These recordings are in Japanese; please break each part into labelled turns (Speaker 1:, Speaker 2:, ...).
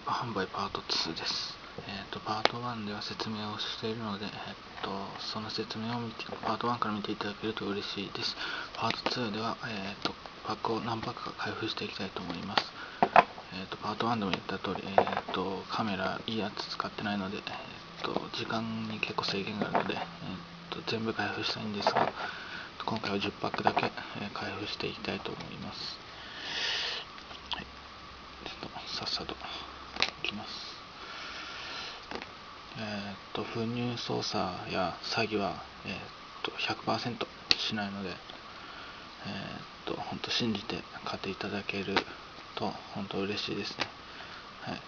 Speaker 1: パ販売パート2です。パート1では説明をしているので、その説明をパート1から見ていただけると嬉しいです。パート2では、パックを何パックか開封していきたいと思います。パート1でも言った通り、カメラいいやつ使ってないので、時間に結構制限があるので、全部開封したいんですが、今回は10パックだけ、開封していきたいと思います。はい、さっさといきます。封入操作や詐欺は、100% しないので、本当信じて買っていただけると本当嬉しいですね。はい。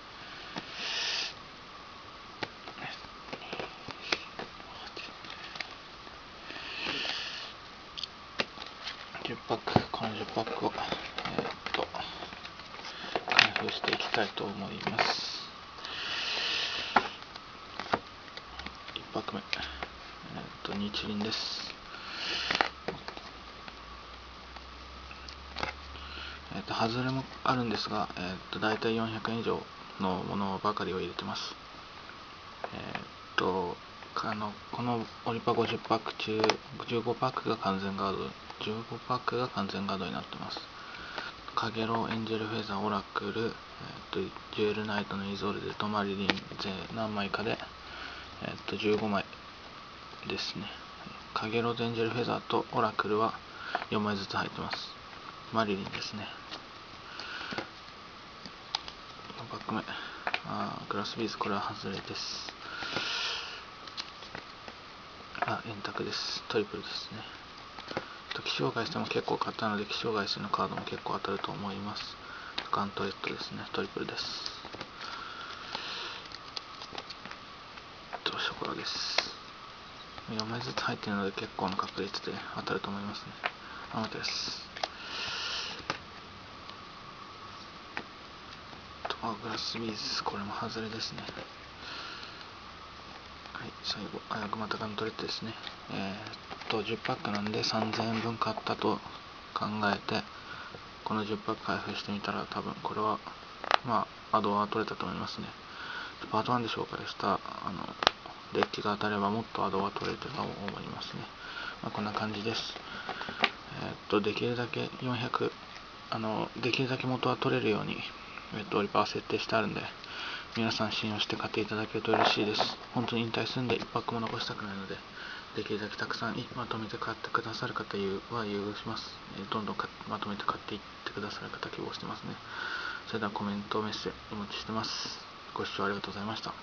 Speaker 1: 10パック、この10パックを、開封していきたいと思います。1パック目、日輪です。外れもあるんですが、だいたい400円以上のものばかりを入れてます。このオリパ50パック中15パックが完全ガード、15パックが完全ガードになってます。カゲロウ、エンジェルフェザー、オラクル、ジュエルナイトのイゾルデとマリリン勢何枚かで、15枚ですね。カゲロウとエンジェルフェザーとオラクルは4枚ずつ入ってます。マリリンですね。4パック目、グラスビーズ、これは外れです。円卓です。トリプルですね。気象外しても結構買ったので、気象外してのカードも結構当たると思います。ガントレットですね。トリプルです。ショコラです。4枚ずつ入っているので結構の確率で当たると思いますね。アマテです。グラスビーズ、これも外れですね。はい、最後、またガントレットですね。10パックなんで3000円分買ったと考えて、この10パック開封してみたら、多分これは、アドは取れたと思いますね。パート1で紹介したデッキが当たればもっとアドは取れてると思いますね。こんな感じです。できるだけ400、できるだけ元は取れるように、オリパー設定してあるんで、皆さん信用して買っていただけると嬉しいです。本当に引退するんで1パックも残したくないので、できるだけたくさんまとめて買ってくださる方は優遇します。どんどんまとめて買っていってくださる方希望してますね。それではコメント、メッセージお待ちしてます。ご視聴ありがとうございました。